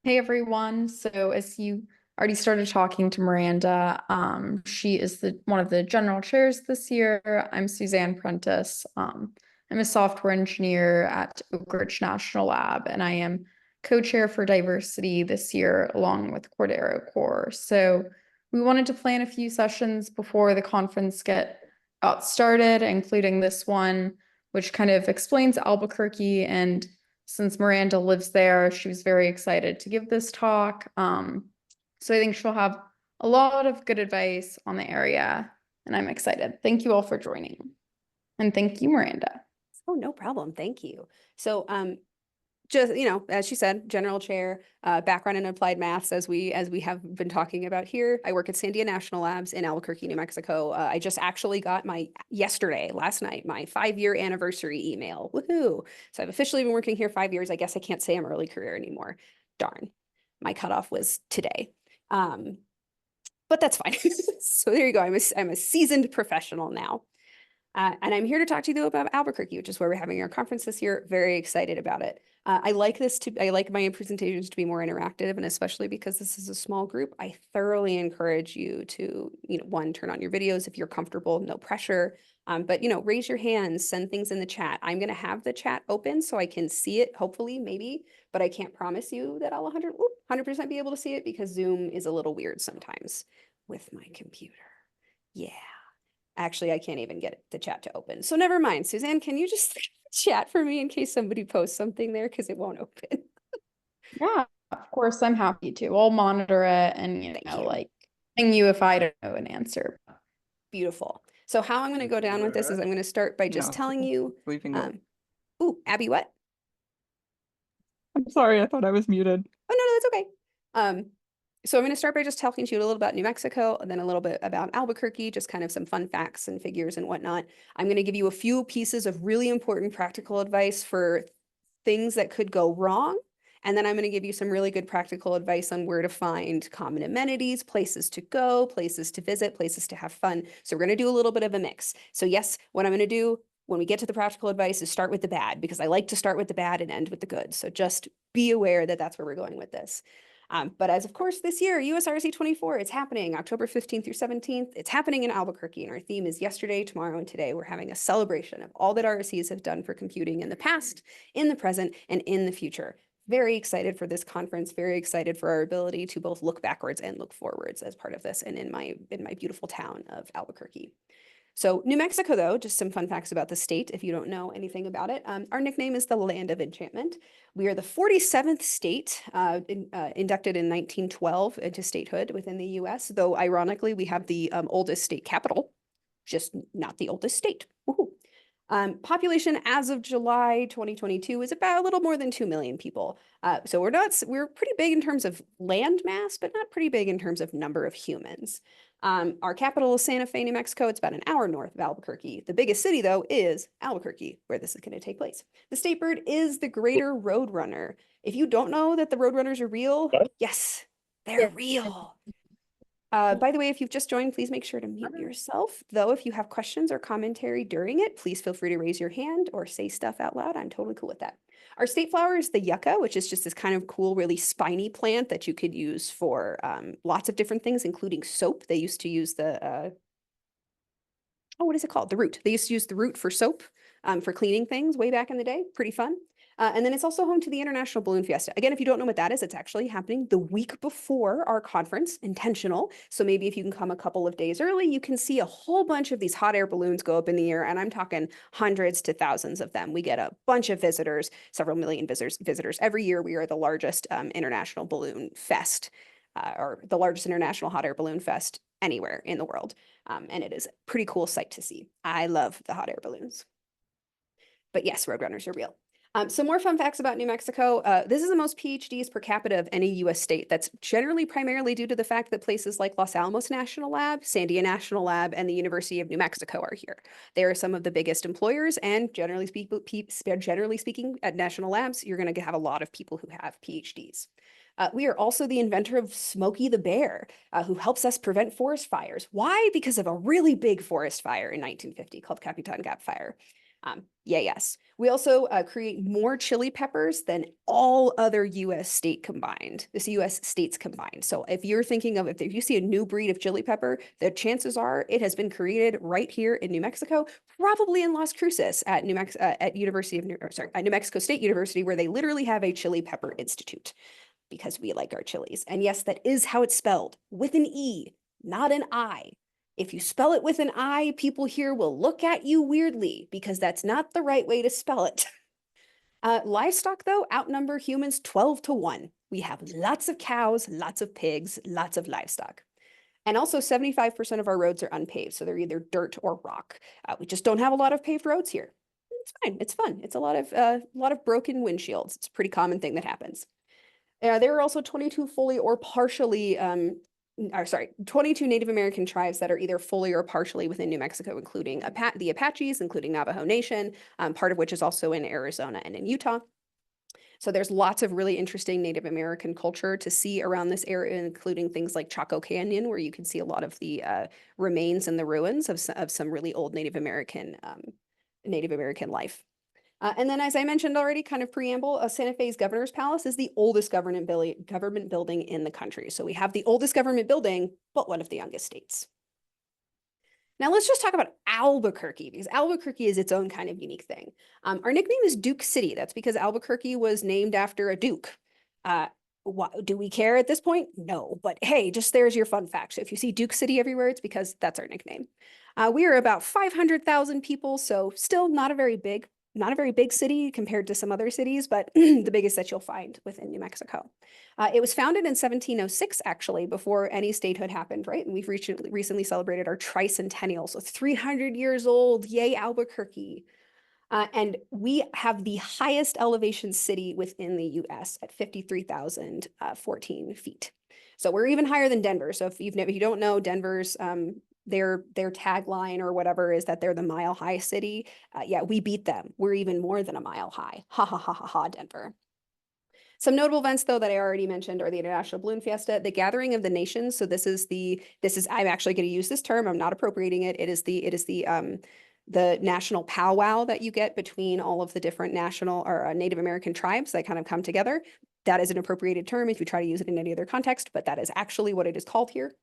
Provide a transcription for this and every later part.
Hey everyone. So as you already started talking to Miranda, she is the one of the general chairs this year. I'm Suzanne Prentice. I'm a software engineer at Oak Ridge National Lab, and I am co-chair for diversity this year along with Cordero Core. So we wanted to plan a few sessions before the conference got started, including this one, which kind of explains Albuquerque, and since Miranda lives there, she was very excited to give this talk. So I think she'll have a lot of good advice on the area, and I'm excited. Thank you all for joining. And thank you, Miranda. Oh, no problem. Thank you. So, just, as she said, general chair, background in applied maths, as we have been talking about here. I work at Sandia National Labs in Albuquerque, New Mexico. I just actually got last night, my 5-year anniversary email. Woohoo! So I've officially been working here 5 years. I guess I can't say I'm early career anymore. Darn, my cutoff was today. But that's fine. So there you go. I'm a seasoned professional now. And I'm here to talk to you about Albuquerque, which is where we're having our conference this year. Very excited about it. I like my presentations to be more interactive, and especially because this is a small group, I thoroughly encourage you to, one, turn on your videos if you're comfortable, no pressure. But raise your hands, send things in the chat. I'm gonna have the chat open so I can see it, hopefully, maybe, but I can't promise you that I'll 100% be able to see it because Zoom is a little weird sometimes with my computer. Yeah. Actually, I can't even get the chat to open. So never mind. Suzanne, can you just chat for me in case somebody posts something there because it won't open? Yeah, of course, I'm happy to. I'll monitor it and, Thank you. like, ping you if I don't know an answer. Beautiful. So how I'm going to go down with this is I'm going to start by just telling you, Abby, what? I'm sorry, I thought I was muted. Oh, no, that's okay. So I'm going to start by just talking to you a little about New Mexico, and then a little bit about Albuquerque, just kind of some fun facts and figures and whatnot. I'm going to give you a few pieces of really important practical advice for things that could go wrong. And then I'm going to give you some really good practical advice on where to find common amenities, places to go, places to visit, places to have fun. So we're going to do a little bit of a mix. So yes, what I'm going to do when we get to the practical advice is start with the bad, because I like to start with the bad and end with the good. So just be aware that that's where we're going with this. But as of course this year, US-RSE'24, it's happening October 15th through 17th. It's happening in Albuquerque, and our theme is yesterday, tomorrow, and today. We're having a celebration of all that RSEs have done for computing in the past, in the present, and in the future. Very excited for this conference, very excited for our ability to both look backwards and look forwards as part of this and in my beautiful town of Albuquerque. So New Mexico, though, just some fun facts about the state if you don't know anything about it. Our nickname is the Land of Enchantment. We are the 47th state inducted in 1912 into statehood within the US, though ironically, we have the oldest state capital, just not the oldest state. Population as of July 2022 is about a little more than 2 million people. So we're pretty big in terms of land mass, but not pretty big in terms of number of humans. Our capital is Santa Fe, New Mexico. It's about an hour north of Albuquerque. The biggest city, though, is Albuquerque, where this is going to take place. The state bird is the greater roadrunner. If you don't know that the roadrunners are real, yes, they're real. By the way, if you've just joined, please make sure to mute yourself. Though, if you have questions or commentary during it, please feel free to raise your hand or say stuff out loud. I'm totally cool with that. Our state flower is the yucca, which is just this kind of cool, really spiny plant that you could use for lots of different things, including soap. They used to use the, what is it called? The root. They used to use the root for soap for cleaning things way back in the day. Pretty fun. And then it's also home to the International Balloon Fiesta. Again, if you don't know what that is, it's actually happening the week before our conference, intentional. So maybe if you can come a couple of days early, you can see a whole bunch of these hot air balloons go up in the air. And I'm talking hundreds to thousands of them. We get a bunch of visitors, several million visitors every year. We are the largest international balloon fest, or the largest international hot air balloon fest anywhere in the world. And it is a pretty cool sight to see. I love the hot air balloons. But yes, roadrunners are real. Some more fun facts about New Mexico. This is the most PhDs per capita of any US state. That's generally primarily due to the fact that places like Los Alamos National Lab, Sandia National Lab, and the University of New Mexico are here. They are some of the biggest employers, and generally speaking, at national labs, you're going to have a lot of people who have PhDs. We are also the inventor of Smokey the Bear, who helps us prevent forest fires. Why? Because of a really big forest fire in 1950 called Capitan Gap Fire. Yes. We also create more chili peppers than all other US state combined, this US states combined. So if you're thinking of, if you see a new breed of chili pepper, the chances are it has been created right here in New Mexico, probably in Las Cruces at New Mexico State University, where they literally have a chili pepper institute because we like our chilies. And yes, that is how it's spelled, with an E, not an I. If you spell it with an I, people here will look at you weirdly because that's not the right way to spell it. Livestock, though, outnumber humans 12-1. We have lots of cows, lots of pigs, lots of livestock. And also 75% of our roads are unpaved, so they're either dirt or rock. We just don't have a lot of paved roads here. It's fine, it's fun. It's a lot of broken windshields. It's a pretty common thing that happens. There are also 22 fully or partially 22 Native American tribes that are either fully or partially within New Mexico, including the Apaches, including Navajo Nation, part of which is also in Arizona and in Utah. So there's lots of really interesting Native American culture to see around this area, including things like Chaco Canyon, where you can see a lot of the remains and the ruins of some really old Native American life. And then, as I mentioned already, kind of preamble, Santa Fe's Governor's Palace is the oldest government building in the country. So we have the oldest government building, but one of the youngest states. Now let's just talk about Albuquerque, because Albuquerque is its own kind of unique thing. Our nickname is Duke City. That's because Albuquerque was named after a duke. Do we care at this point? No, but hey, just there's your fun fact. So if you see Duke City everywhere, it's because that's our nickname. We are about 500,000 people, so still not a very big city compared to some other cities, but the biggest that you'll find within New Mexico. It was founded in 1706, actually, before any statehood happened, right? And we've recently celebrated our tricentennial, so 300 years old, yay Albuquerque. And we have the highest elevation city within the US at 53,014 feet. So we're even higher than Denver. So if you don't know, Denver's their tagline or whatever is that they're the mile high city. Yeah, we beat them. We're even more than a mile high. Ha ha ha ha ha, Denver. Some notable events, though, that I already mentioned are the International Balloon Fiesta, the Gathering of the Nations. So I'm actually going to use this term. I'm not appropriating it. It is the national powwow that you get between all of the different national or Native American tribes that kind of come together. That is an appropriated term if you try to use it in any other context, but that is actually what it is called here.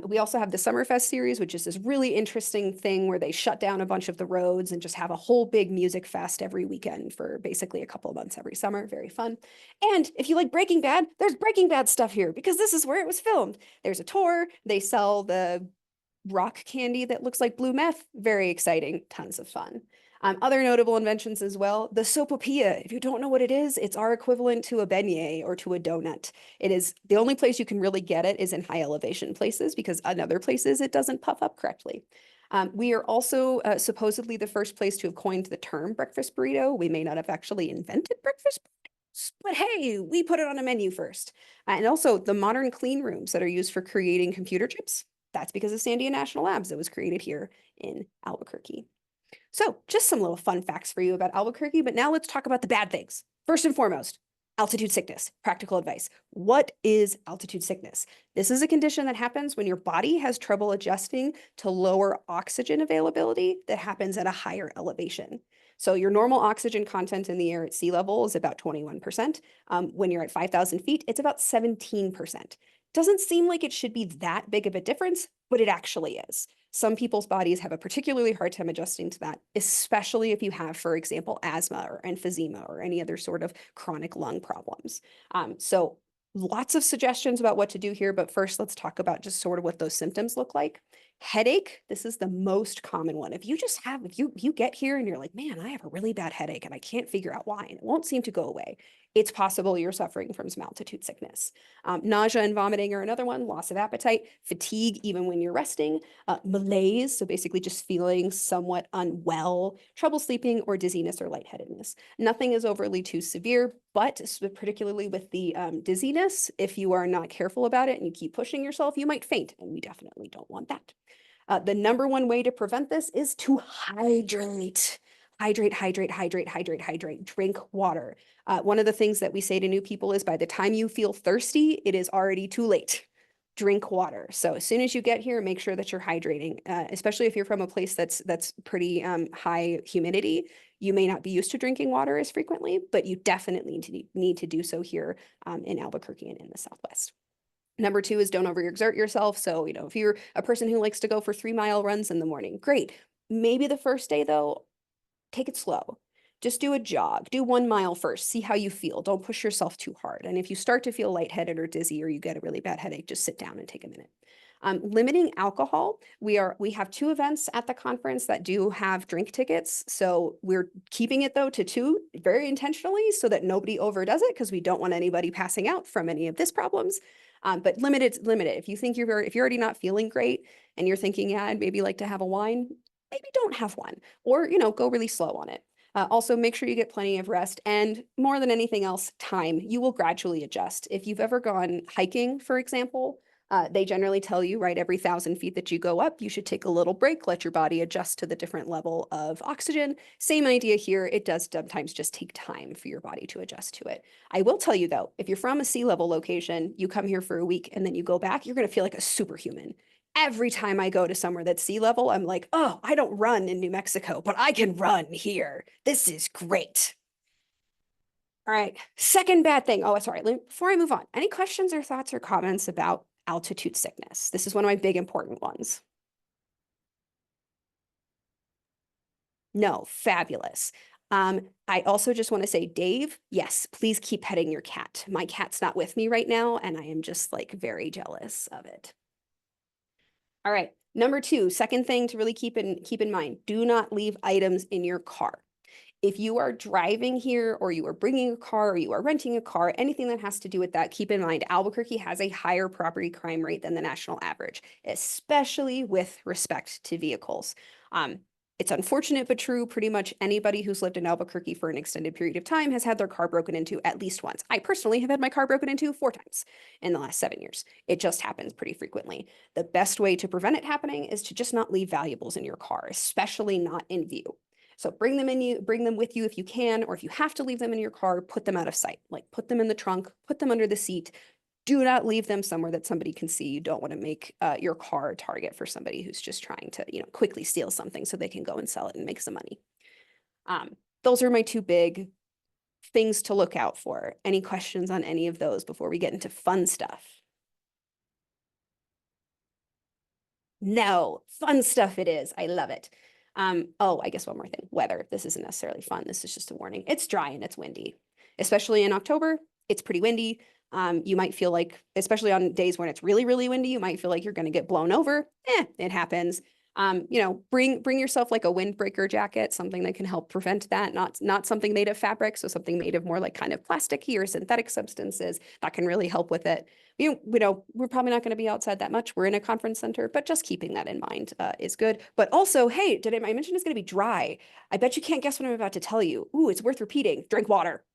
We also have the Summerfest series, which is this really interesting thing where they shut down a bunch of the roads and just have a whole big music fest every weekend for basically a couple of months every summer. Very fun. And if you like Breaking Bad, there's Breaking Bad stuff here because this is where it was filmed. There's a tour. They sell the rock candy that looks like blue meth. Very exciting. Tons of fun. Other notable inventions as well. The sopapilla, if you don't know what it is, it's our equivalent to a beignet or to a donut. It is the only place you can really get it is in high elevation places because in other places it doesn't puff up correctly. We are also supposedly the first place to have coined the term breakfast burrito. We may not have actually invented breakfast burritos, but hey, we put it on a menu first. And also the modern clean rooms that are used for creating computer chips. That's because of Sandia National Labs that was created here in Albuquerque. So just some little fun facts for you about Albuquerque, but now let's talk about the bad things. First and foremost, altitude sickness, practical advice. What is altitude sickness? This is a condition that happens when your body has trouble adjusting to lower oxygen availability that happens at a higher elevation. So your normal oxygen content in the air at sea level is about 21%. When you're at 5,000 feet, it's about 17%. Doesn't seem like it should be that big of a difference, but it actually is. Some people's bodies have a particularly hard time adjusting to that, especially if you have, for example, asthma or emphysema or any other sort of chronic lung problems. So lots of suggestions about what to do here, but first let's talk about just sort of what those symptoms look like. Headache, this is the most common one. If you get here and you're like, man, I have a really bad headache and I can't figure out why, and it won't seem to go away, it's possible you're suffering from some altitude sickness. Nausea and vomiting are another one, loss of appetite, fatigue even when you're resting, malaise, so basically just feeling somewhat unwell, trouble sleeping, or dizziness or lightheadedness. Nothing is overly too severe, but particularly with the dizziness, if you are not careful about it and you keep pushing yourself, you might faint, and we definitely don't want that. The number one way to prevent this is to hydrate. Hydrate. Drink water. One of the things that we say to new people is by the time you feel thirsty, it is already too late. drink water. So as soon as you get here, make sure that you're hydrating, especially if you're from a place that's pretty high humidity. You may not be used to drinking water as frequently, but you definitely need to do so here in Albuquerque and in the Southwest. Number 2 is don't overexert yourself. So, if you're a person who likes to go for 3-mile runs in the morning, great. Maybe the first day though, take it slow. Just do a jog, do 1 mile first, see how you feel. Don't push yourself too hard. And if you start to feel lightheaded or dizzy, or you get a really bad headache, just sit down and take a minute. Limiting alcohol. We have 2 events at the conference that do have drink tickets. So we're keeping it though to 2 very intentionally so that nobody overdoes it, because we don't want anybody passing out from any of this problems. But limited. If you think if you're already not feeling great and you're thinking, yeah, I'd maybe like to have a wine, maybe don't have one, or, go really slow on it. Also, make sure you get plenty of rest, and more than anything else, time. You will gradually adjust. If you've ever gone hiking, for example, they generally tell you, right, every 1,000 feet that you go up, you should take a little break, let your body adjust to the different level of oxygen. Same idea here. It does sometimes just take time for your body to adjust to it. I will tell you though, if you're from a sea level location, you come here for a week and then you go back, you're going to feel like a superhuman. Every time I go to somewhere that's sea level, I'm like, oh, I don't run in New Mexico, but I can run here. This is great. All right, second bad thing. Oh, sorry, before I move on, any questions or thoughts or comments about altitude sickness? This is one of my big important ones. No, fabulous. I also just want to say, Dave, yes, please keep petting your cat. My cat's not with me right now, and I am just like very jealous of it. All right, number 2, second thing to really keep in mind, do not leave items in your car. If you are driving here, or you are bringing a car, or you are renting a car, anything that has to do with that, keep in mind, Albuquerque has a higher property crime rate than the national average, especially with respect to vehicles. It's unfortunate but true. Pretty much anybody who's lived in Albuquerque for an extended period of time has had their car broken into at least once. I personally have had my car broken into 4 times in the last 7 years. It just happens pretty frequently. The best way to prevent it happening is to just not leave valuables in your car, especially not in view. So bring them with you if you can, or if you have to leave them in your car, put them out of sight. Like put them in the trunk, put them under the seat. Do not leave them somewhere that somebody can see. You don't want to make your car a target for somebody who's just trying to, quickly steal something so they can go and sell it and make some money. Those are my 2 big things to look out for. Any questions on any of those before we get into fun stuff? No, fun stuff it is. I love it. Oh, I guess one more thing. Weather. This isn't necessarily fun. This is just a warning. It's dry and it's windy, especially in October. It's pretty windy. You might feel like, especially on days when it's really, really windy, you might feel like you're going to get blown over. It happens. Bring yourself like a windbreaker jacket, something that can help prevent that. Not something made of fabric, so something made of more like kind of plasticky or synthetic substances that can really help with it. We're probably not going to be outside that much. We're in a conference center, but just keeping that in mind is good. But also, hey, I mention it's going to be dry? I bet you can't guess what I'm about to tell you. Ooh, it's worth repeating. Drink water.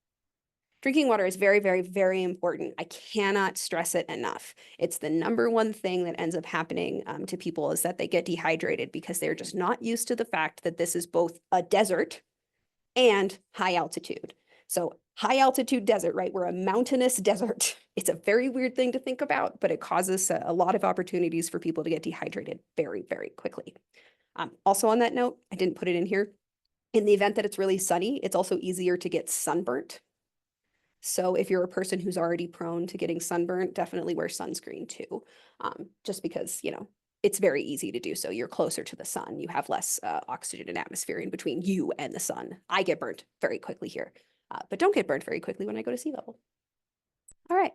Drinking water is very, very, very important. I cannot stress it enough. It's the number 1 thing that ends up happening to people, is that they get dehydrated because they're just not used to the fact that this is both a desert and high altitude. So high altitude desert, right? We're a mountainous desert. It's a very weird thing to think about, but it causes a lot of opportunities for people to get dehydrated very, very quickly. Also on that note, I didn't put it in here. In the event that it's really sunny, it's also easier to get sunburnt. So if you're a person who's already prone to getting sunburnt, definitely wear sunscreen too. Just because, it's very easy to do so. You're closer to the sun. You have less oxygen and atmosphere in between you and the sun. I get burnt very quickly here, but don't get burnt very quickly when I go to sea level. All right.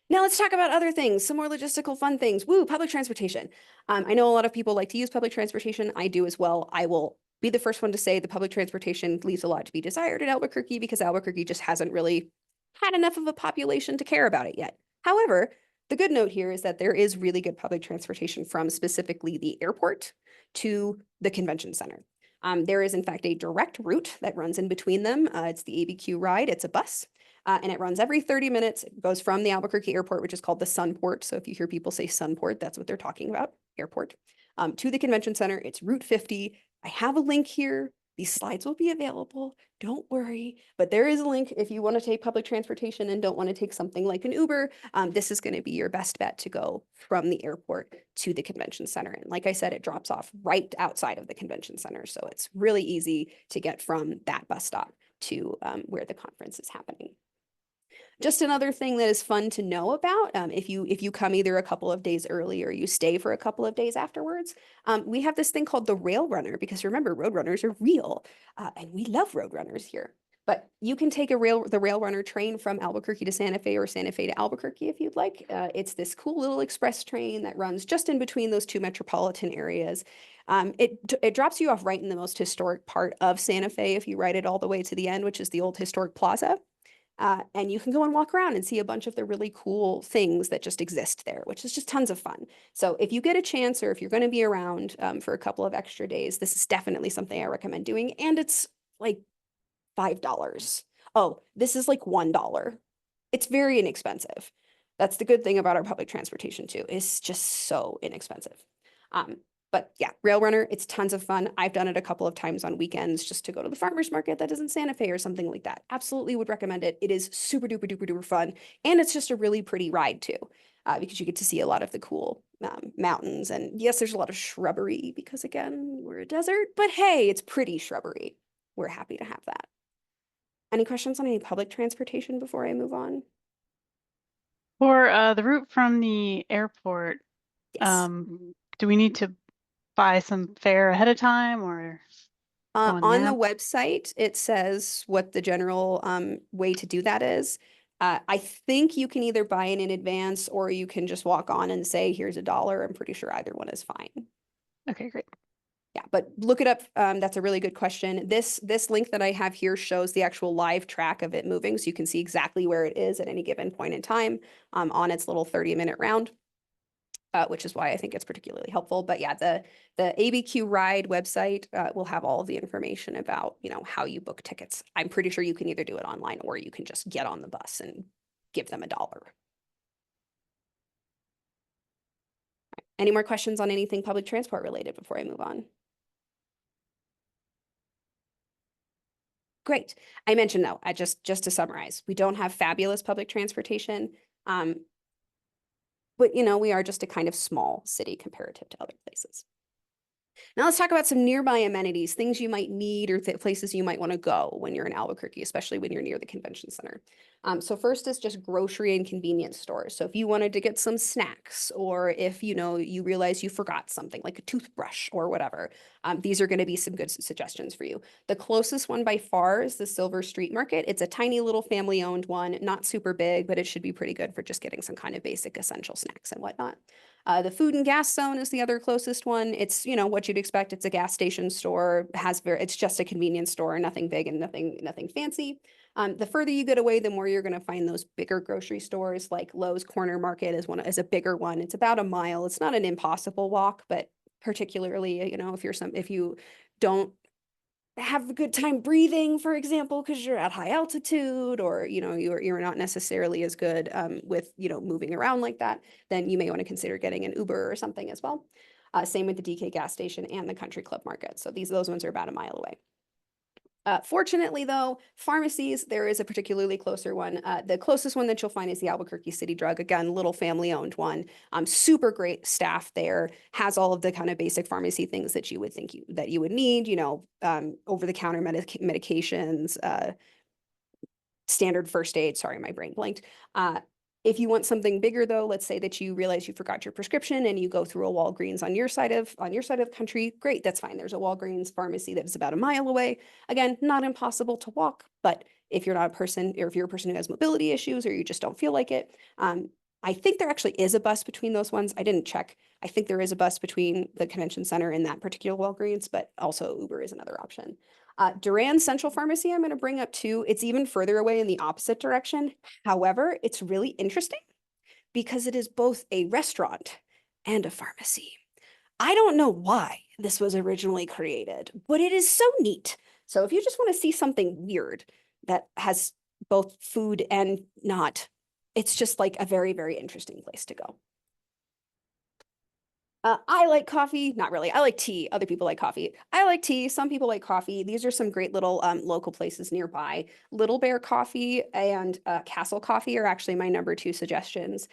Now let's talk about other things, some more logistical fun things. Woo, public transportation. I know a lot of people like to use public transportation. I do as well. I will be the first one to say the public transportation leaves a lot to be desired in Albuquerque, because Albuquerque just hasn't really had enough of a population to care about it yet. However, the good note here is that there is really good public transportation from specifically the airport to the convention center. There is in fact a direct route that runs in between them. It's the ABQ ride. It's a bus. And it runs every 30 minutes. It goes from the Albuquerque airport, which is called the Sunport. So if you hear people say Sunport, that's what they're talking about, airport, to the convention center. It's Route 50. I have a link here These slides will be available. Don't worry. But there is a link if you want to take public transportation and don't want to take something like an Uber. This is going to be your best bet to go from the airport to the convention center. And like I said, it drops off right outside of the convention center. So it's really easy to get from that bus stop to where the conference is happening. Just another thing that is fun to know about, if you come either a couple of days early or you stay for a couple of days afterwards, we have this thing called the Rail Runner, because remember, Roadrunners are real, and we love Roadrunners here. But you can take the Rail Runner train from Albuquerque to Santa Fe or Santa Fe to Albuquerque if you'd like. It's this cool little express train that runs just in between those two metropolitan areas. It drops you off right in the most historic part of Santa Fe if you ride it all the way to the end, which is the old historic plaza. And you can go and walk around and see a bunch of the really cool things that just exist there, which is just tons of fun. So if you get a chance, or if you're going to be around for a couple of extra days, this is definitely something I recommend doing. And it's like $5. Oh, this is like $1. It's very inexpensive. That's the good thing about our public transportation too. It's just so inexpensive. But yeah, Rail Runner, it's tons of fun. I've done it a couple of times on weekends just to go to the farmer's market that is in Santa Fe or something like that. Absolutely would recommend it. It is super duper duper duper fun. And it's just a really pretty ride too, because you get to see a lot of the cool mountains. And yes, there's a lot of shrubbery because again, we're a desert, but hey, it's pretty shrubbery. We're happy to have that. Any questions on any public transportation before I move on? For the route from the airport, Yes. do we need to buy some fare ahead of time or go on the On the map? website, it says what the general way to do that is. I think you can either buy it in advance or you can just walk on and say, here's $1. I'm pretty sure either one is fine. Okay, great. Yeah, but look it up. That's a really good question. This link that I have here shows the actual live track of it moving, so you can see exactly where it is at any given point in time on its little 30-minute round. Which is why I think it's particularly helpful. But yeah, the ABQ ride website will have all of the information about, how you book tickets. I'm pretty sure you can either do it online or you can just get on the bus and give them $1. Any more questions on anything public transport related before I move on? Great. I mentioned though, just to summarize, we don't have fabulous public transportation. But we are just a kind of small city comparative to other places. Now let's talk about some nearby amenities, things you might need or places you might want to go when you're in Albuquerque, especially when you're near the convention center. So first is just grocery and convenience stores. So if you wanted to get some snacks, or if you realize you forgot something like a toothbrush or whatever, these are going to be some good suggestions for you. The closest one by far is the Silver Street Market. It's a tiny little family-owned one, not super big, but it should be pretty good for just getting some kind of basic essential snacks and whatnot. The food and gas zone is the other closest one. It's, what you'd expect. It's a gas station store, it's just a convenience store, nothing big and nothing fancy. The further you get away, the more you're going to find those bigger grocery stores, like Lowe's Corner Market is a bigger one. It's about a mile. It's not an impossible walk, but particularly, if you don't have a good time breathing, for example, because you're at high altitude, or you're not necessarily as good with moving around like that, then you may want to consider getting an Uber or something as well. Same with the DK gas station and the Country Club Market. So those ones are about a mile away. Fortunately, though, pharmacies, there is a particularly closer one. The closest one that you'll find is the Albuquerque City Drug. Again, little family-owned one. Super great staff there. Has all of the kind of basic pharmacy things that you would think that you would need. Over-the-counter medications, standard first aid. Sorry, my brain blanked. If you want something bigger, though, let's say that you realize you forgot your prescription and you go through a Walgreens on your side of the country, great, that's fine. There's a Walgreens pharmacy that is about a mile away. Again, not impossible to walk, but if you're not a person, or if you're a person who has mobility issues, or you just don't feel like it, I think there actually is a bus between those ones. I didn't check. I think there is a bus between the convention center and that particular Walgreens, but also Uber is another option. Durand Central Pharmacy, I'm going to bring up too. It's even further away in the opposite direction. However, it's really interesting because it is both a restaurant and a pharmacy. I don't know why this was originally created, but it is so neat. So if you just want to see something weird that has both food and not, it's just like a very, very interesting place to go. I like coffee, not really. I like tea. Other people like coffee. I like tea. Some people like coffee. These are some great little local places nearby. Little Bear Coffee and Castle Coffee are actually my number two suggestions.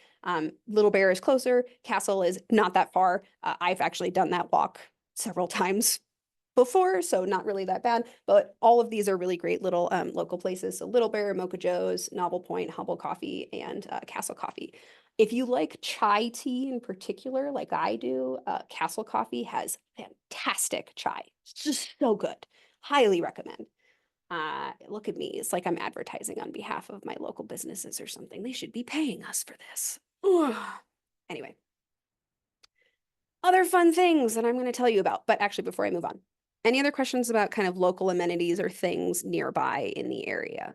Little Bear is closer. Castle is not that far. I've actually done that walk several times before, so not really that bad. But all of these are really great little local places. So Little Bear, Mocha Joe's, Novel Point, Hubble Coffee, and Castle Coffee. If you like chai tea in particular, like I do, Castle Coffee has fantastic chai. It's just so good. Highly recommend. Look at me. It's like I'm advertising on behalf of my local businesses or something. They should be paying us for this. Ugh. Anyway, other fun things that I'm going to tell you about. But actually, before I move on, any other questions about kind of local amenities or things nearby in the area?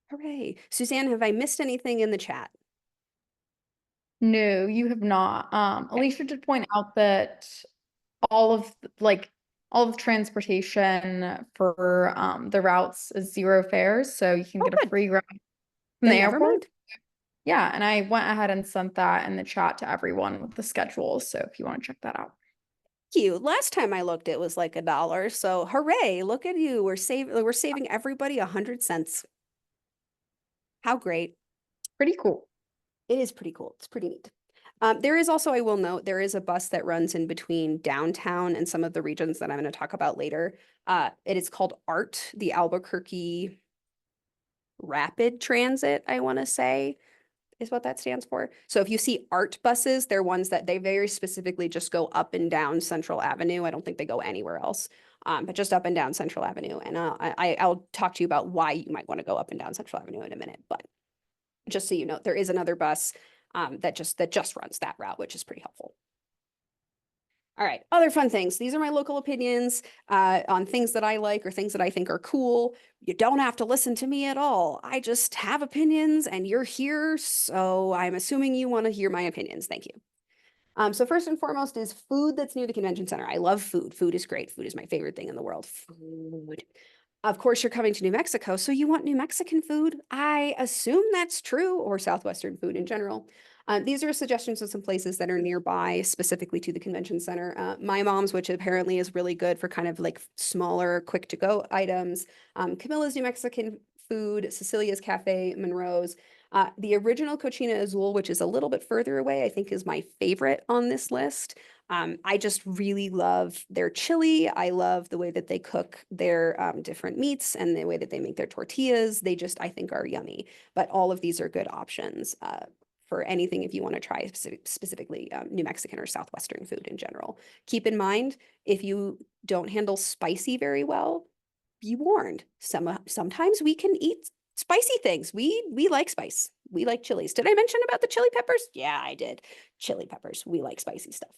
Hooray. Suzanne, have I missed anything in the chat? No, you have not. Okay. Alicia did point out that all of like all of transportation for the routes is zero fares, so you can Oh, get a good. free ride from the Then never airport. mind. Yeah, and I went ahead and sent that in the chat to everyone with the schedule, so if you want to check that out. Thank you. Last time I looked, it was like $1. So hooray, look at you. We're saving everybody 100 cents. How great. Pretty cool. It is pretty cool. It's pretty neat. There is also, I will note, there is a bus that runs in between downtown and some of the regions that I'm going to talk about later. It is called ART, the Albuquerque Rapid Transit, I want to say, is what that stands for. So if you see ART buses, they're ones that they very specifically just go up and down Central Avenue. I don't think they go anywhere else, but just up and down Central Avenue. And I'll talk to you about why you might want to go up and down Central Avenue in a minute. But just so you know, there is another bus that just runs that route, which is pretty helpful. All right, other fun things. These are my local opinions on things that I like or things that I think are cool. You don't have to listen to me at all. I just have opinions and you're here, so I'm assuming you want to hear my opinions. Thank you. So first and foremost is food that's near the convention center. I love food. Food is great. Food is my favorite thing in the world. Food. Of course, you're coming to New Mexico, so you want New Mexican food. I assume that's true, or Southwestern food in general. These are suggestions of some places that are nearby, specifically to the convention center. My Mom's, which apparently is really good for kind of like smaller, quick to go items. Camilla's New Mexican food, Cecilia's Cafe, Monroe's. The original Cochina Azul, which is a little bit further away, I think is my favorite on this list. I just really love their chili. I love the way that they cook their different meats and the way that they make their tortillas. They just, I think, are yummy. But all of these are good options for anything if you want to try specifically New Mexican or Southwestern food in general. Keep in mind, if you don't handle spicy very well, be warned. Sometimes we can eat spicy things. We like spice. We like chilies. Did I mention about the chili peppers? Yeah, I did. Chili peppers. We like spicy stuff.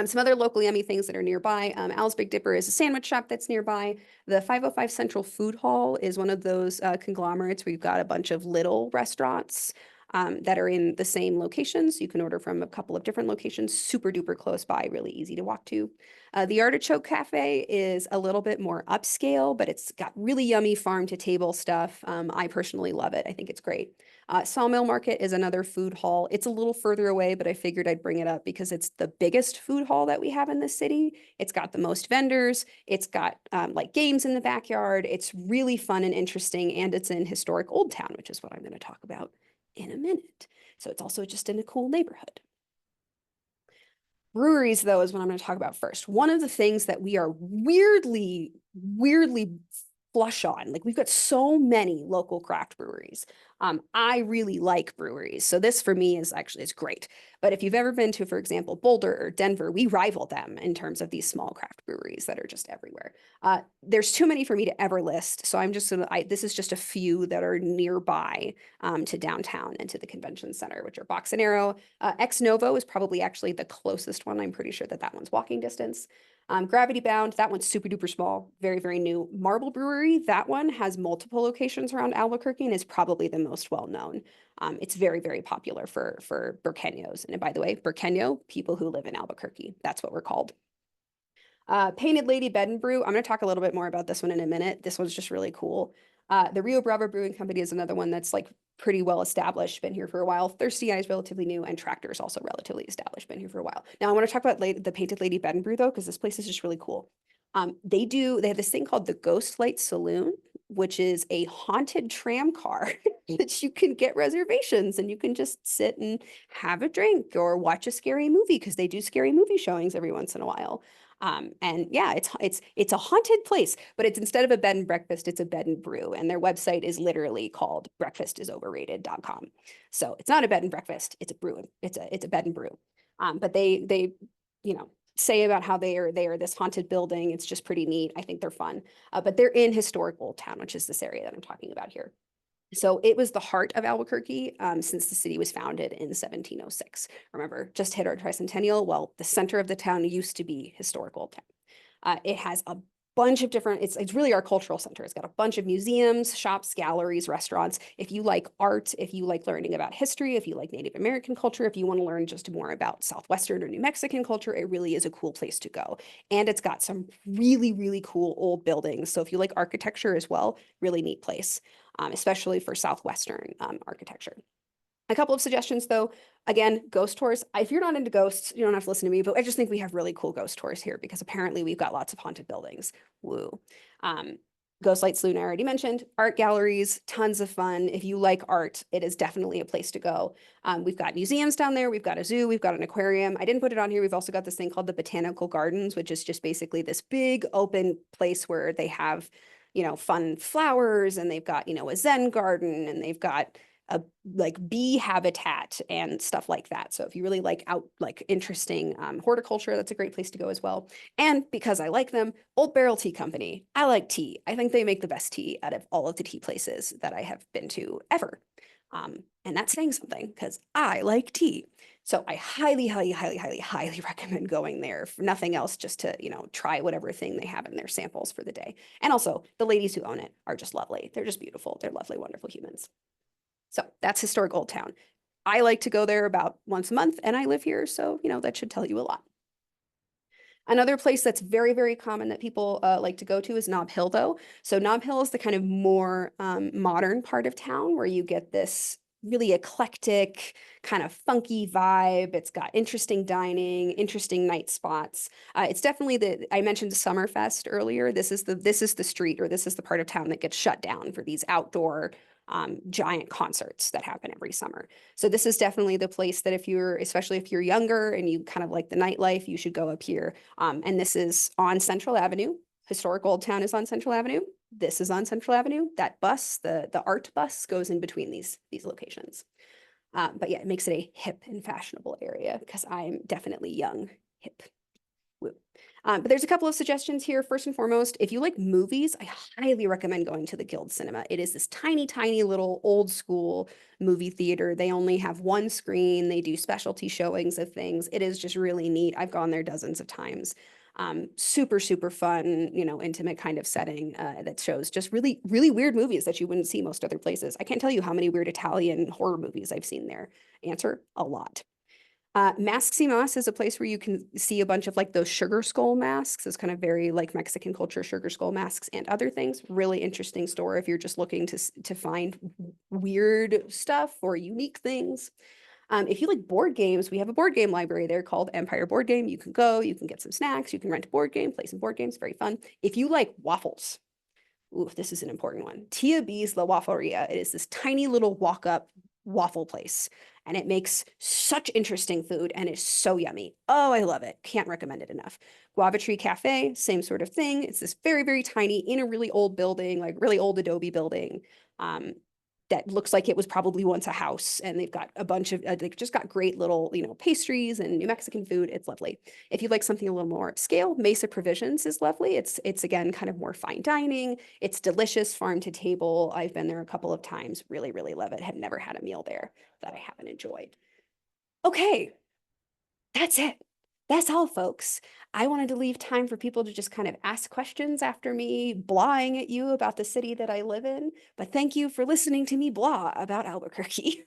Some other local yummy things that are nearby. Al's Big Dipper is a sandwich shop that's nearby. The 505 Central Food Hall is one of those conglomerates where you've got a bunch of little restaurants that are in the same locations. You can order from a couple of different locations, super duper close by, really easy to walk to. The Artichoke Cafe is a little bit more upscale, but it's got really yummy farm to table stuff. I personally love it. I think it's great. Sawmill Market is another food hall. It's a little further away, but I figured I'd bring it up because it's the biggest food hall that we have in the city. It's got the most vendors. It's got like games in the backyard. It's really fun and interesting, and it's in historic Old Town, which is what I'm going to talk about in a minute. So it's also just in a cool neighborhood. Breweries, though, is what I'm going to talk about first. One of the things that we are weirdly flush on, like we've got so many local craft breweries. I really like breweries. So this for me is actually, it's great. But if you've ever been to, for example, Boulder or Denver, we rival them in terms of these small craft breweries that are just everywhere. There's too many for me to ever list. So I'm just this is just a few that are nearby to downtown and to the convention center, which are Box and Arrow. Ex Novo is probably actually the closest one. I'm pretty sure that one's walking distance. Gravity Bound, that one's super duper small, very, very new. Marble Brewery, that one has multiple locations around Albuquerque and is probably the most well known. It's very, very popular for Burqueños. And by the way, Burqueño, people who live in Albuquerque, that's what we're called. Painted Lady Bed and Brew, I'm going to talk a little bit more about this one in a minute. This one's just really cool. The Rio Bravo Brewing Company is another one that's like pretty well established, been here for a while. Thirsty Eye is relatively new, and Tractor is also relatively established, been here for a while. Now I want to talk about the Painted Lady Bed and Brew though, because this place is just really cool. They have this thing called the Ghost Light Saloon, which is a haunted tram car that you can get reservations and you can just sit and have a drink or watch a scary movie, because they do scary movie showings every once in a while. And yeah, it's a haunted place, but it's, instead of a bed and breakfast, it's a bed and brew. And their website is literally called breakfastisoverrated.com. So it's not a bed and breakfast, it's a brew. It's a bed and brew. But they, you know, say about how they are this haunted building. It's just pretty neat. I think they're fun. But they're in historic Old Town, which is this area that I'm talking about here. So it was the heart of Albuquerque since the city was founded in 1706. Remember, just hit our tricentennial. Well, the center of the town used to be historic Old Town. It has a bunch of different, it's really our cultural center. It's got a bunch of museums, shops, galleries, restaurants. If you like art, if you like learning about history, if you like Native American culture, if you want to learn just more about Southwestern or New Mexican culture, it really is a cool place to go. And it's got some really, really cool old buildings. So if you like architecture as well, really neat place. Especially for Southwestern architecture. A couple of suggestions though, again, ghost tours. If you're not into ghosts, you don't have to listen to me, but I just think we have really cool ghost tours here because apparently we've got lots of haunted buildings. Woo. Ghost Light Saloon I already mentioned, art galleries, tons of fun. If you like art, it is definitely a place to go. We've got museums down there, we've got a zoo, we've got an aquarium. I didn't put it on here. We've also got this thing called the Botanical Gardens, which is just basically this big open place where they have, you know, fun flowers, and they've got, you know, a Zen garden, and they've got a like bee habitat and stuff like that. So if you really like interesting horticulture, that's a great place to go as well. And because I like them, Old Barrel Tea Company. I like tea. I think they make the best tea out of all of the tea places that I have been to ever. And that's saying something because I like tea. So I highly, highly, highly, highly, highly recommend going there, for nothing else, just to, you know, try whatever thing they have in their samples for the day. And also the ladies who own it are just lovely. They're just beautiful. They're lovely, wonderful humans. So that's historic Old Town. I like to go there about once a month, and I live here, so, you know, that should tell you a lot. Another place that's very, very common that people like to go to is Nob Hill, though. So Nob Hill is the kind of more modern part of town where you get this really eclectic, kind of funky vibe. It's got interesting dining, interesting night spots. It's definitely I mentioned Summerfest earlier. This is the street, or this is the part of town that gets shut down for these outdoor giant concerts that happen every summer. So this is definitely the place that especially if you're younger and you kind of like the nightlife, you should go up here. And this is on Central Avenue. Historic Old Town is on Central Avenue. This is on Central Avenue. That bus, the art bus, goes in between these locations. But yeah, it makes it a hip and fashionable area because I'm definitely young, hip. Woo. But there's a couple of suggestions here. First and foremost, if you like movies, I highly recommend going to the Guild Cinema. It is this tiny, tiny little old school movie theater. They only have one screen. They do specialty showings of things. It is just really neat. I've gone there dozens of times. Super, super fun, you know, intimate kind of setting that shows just really, really weird movies that you wouldn't see most other places. I can't tell you how many weird Italian horror movies I've seen there. Answer, a lot. Masks y Mas is a place where you can see a bunch of like those sugar skull masks. It's kind of very like Mexican culture, sugar skull masks and other things. Really interesting store if you're just looking to find weird stuff or unique things. If you like board games, we have a board game library there called Empire Board Game. You can go, you can get some snacks, you can rent a board game, play some board games, very fun. If you like waffles, ooh, this is an important one. Tia B's La Waffleria. It is this tiny little walk-up waffle place, and it makes such interesting food and it's so yummy. Oh, I love it. Can't recommend it enough. Guava Tree Cafe, same sort of thing. It's this very, very tiny, in a really old building, like really old adobe building. That looks like it was probably once a house, and they've got a bunch of, they've just got great little, you know, pastries and New Mexican food. It's lovely. If you'd like something a little more upscale, Mesa Provisions is lovely. It's again, kind of more fine dining. It's delicious, farm to table. I've been there a couple of times. Really, really love it. Have never had a meal there that I haven't enjoyed. Okay, that's it. That's all, folks. I wanted to leave time for people to just kind of ask questions after me blahing at you about the city that I live in. But thank you for listening to me blah about Albuquerque.